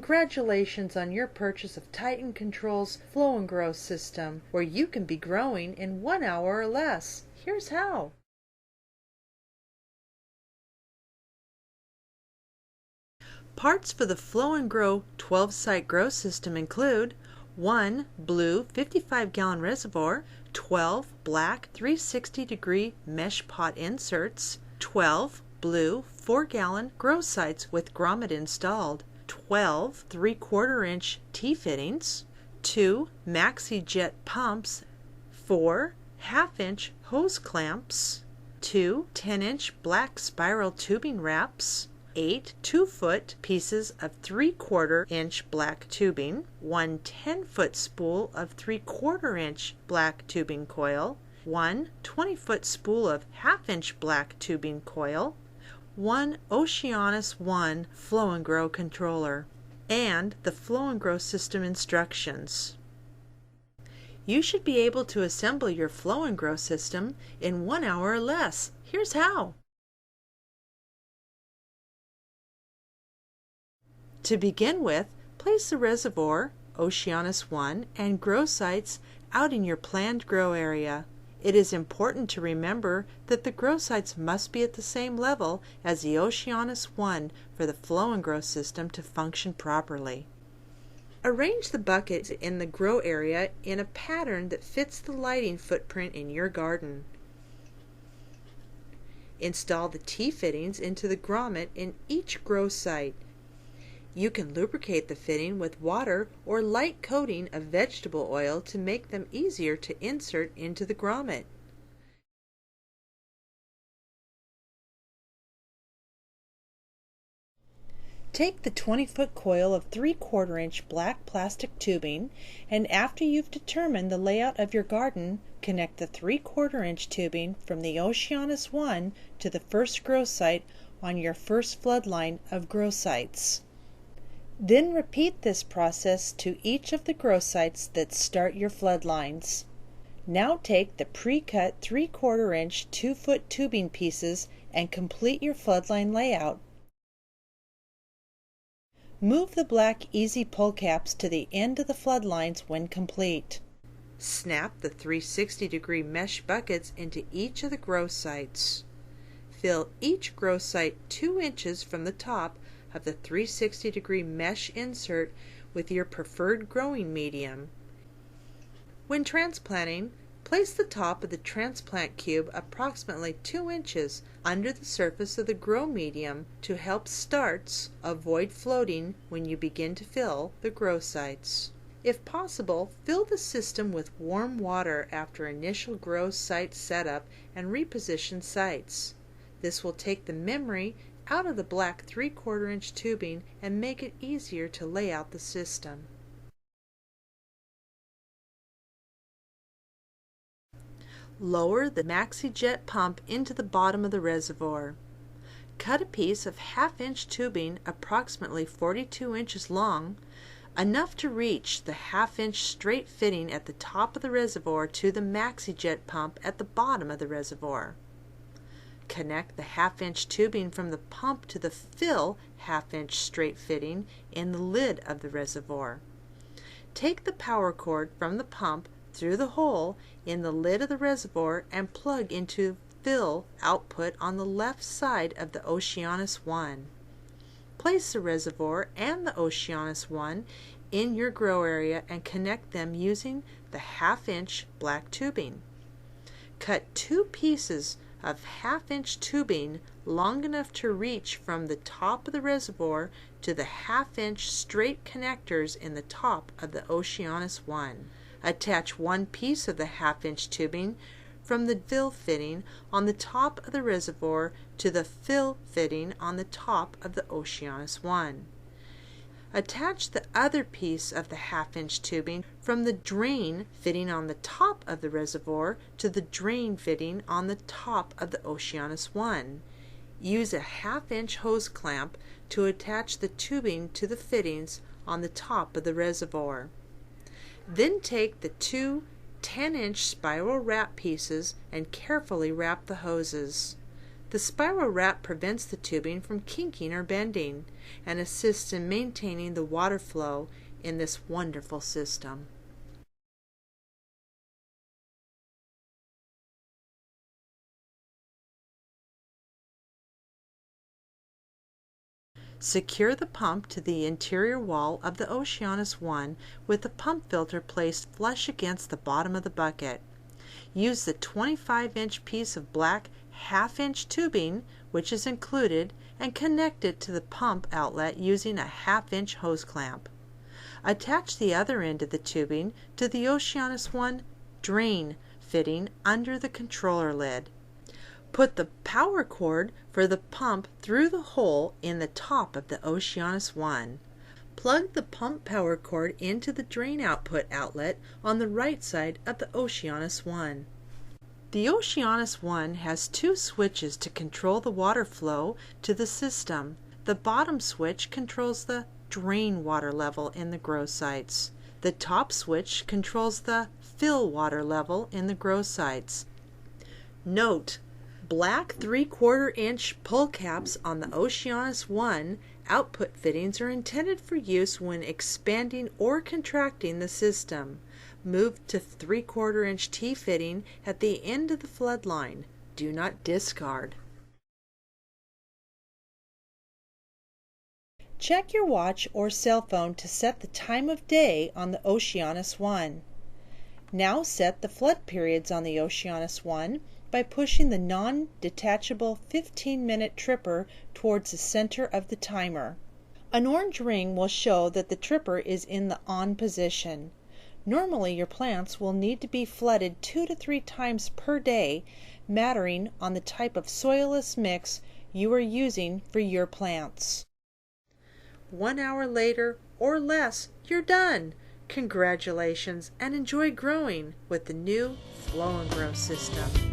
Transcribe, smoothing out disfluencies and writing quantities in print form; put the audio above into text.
Congratulations on your purchase of Titan Control's Flo-N-Gro system, where you can be growing in 1 hour or less. Here's how. Parts for the Flo-N-Gro 12-site grow system include 1 blue 55-gallon reservoir, 12 black 360-degree mesh pot inserts, 12 blue 4-gallon grow sites with grommet installed, 12 3/4-inch T-fittings, 2 maxi jet pumps, 4 1/2-inch hose clamps, 2 10-inch black spiral tubing wraps, 8 2-foot pieces of 3/4-inch black tubing, 1 10-foot spool of 3/4-inch black tubing coil, 1 20-foot spool of 1/2-inch black tubing coil, 1 Oceanus 1 Flo-N-Gro controller, and the Flo-N-Gro system instructions. You should be able to assemble your Flo-N-Gro system in 1 hour or less. Here's how. To begin with, place the reservoir, Oceanus 1, and grow sites out in your planned grow area. It is important to remember that the grow sites must be at the same level as the Oceanus 1 for the Flo-N-Gro system to function properly. Arrange the buckets in the grow area in a pattern that fits the lighting footprint in your garden. Install the T-fittings into the grommet in each grow site. You can lubricate the fitting with water or light coating of vegetable oil to make them easier to insert into the grommet. Take the 20-foot coil of 3/4-inch black plastic tubing, and after you've determined the layout of your garden, connect the 3/4-inch tubing from the Oceanus 1 to the first grow site on your first flood line of grow sites. Then repeat this process to each of the grow sites that start your flood lines. Now take the pre-cut 3/4-inch 2-foot tubing pieces and complete your floodline layout. Move the black easy pull caps to the end of the flood lines when complete. Snap the 360-degree mesh buckets into each of the grow sites. Fill each grow site 2 inches from the top of the 360-degree mesh insert with your preferred growing medium. When transplanting, place the top of the transplant cube approximately 2 inches under the surface of the grow medium to help starts avoid floating when you begin to fill the grow sites. If possible, fill the system with warm water after initial grow site setup and reposition sites. This will take the memory out of the black 3/4-inch tubing and make it easier to lay out the system. Lower the maxi jet pump into the bottom of the reservoir. Cut a piece of 1/2-inch tubing approximately 42 inches long, enough to reach the 1/2-inch straight fitting at the top of the reservoir to the maxi jet pump at the bottom of the reservoir. Connect the 1/2-inch tubing from the pump to the fill 1/2-inch straight fitting in the lid of the reservoir. Take the power cord from the pump through the hole in the lid of the reservoir and plug into fill output on the left side of the Oceanus 1. Place the reservoir and the Oceanus 1 in your grow area and connect them using the 1/2-inch black tubing. Cut 2 pieces of 1/2-inch tubing long enough to reach from the top of the reservoir to the 1/2-inch straight connectors in the top of the Oceanus 1. Attach 1 piece of the 1/2-inch tubing from the fill fitting on the top of the reservoir to the fill fitting on the top of the Oceanus 1. Attach the other piece of the 1/2-inch tubing from the drain fitting on the top of the reservoir to the drain fitting on the top of the Oceanus 1. Use a 1/2-inch hose clamp to attach the tubing to the fittings on the top of the reservoir. Then take the 2 10-inch spiral wrap pieces and carefully wrap the hoses. The spiral wrap prevents the tubing from kinking or bending and assists in maintaining the water flow in this wonderful system. Secure the pump to the interior wall of the Oceanus 1 with the pump filter placed flush against the bottom of the bucket. Use the 25-inch piece of black half-inch tubing, which is included, and connect it to the pump outlet using a half-inch hose clamp. Attach the other end of the tubing to the Oceanus 1 drain fitting under the controller lid. Put the power cord for the pump through the hole in the top of the Oceanus 1. Plug the pump power cord into the drain output outlet on the right side of the Oceanus 1. The Oceanus 1 has two switches to control the water flow to the system. The bottom switch controls the drain water level in the grow sites. The top switch controls the fill water level in the grow sites. Note: black 3/4 inch pull caps on the Oceanus 1 output fittings are intended for use when expanding or contracting the system. Move to 3/4 inch T fitting at the end of the flood line. Do not discard. Check your watch or cell phone to set the time of day on the Oceanus 1. Now set the flood periods on the Oceanus 1 by pushing the non-detachable 15-minute tripper towards the center of the timer. An orange ring will show that the tripper is in the on position. Normally your plants will need to be flooded 2 to 3 times per day, mattering on the type of soilless mix you are using for your plants. 1 hour later or less, you're done. Congratulations and enjoy growing with the new Flo-N-Gro system.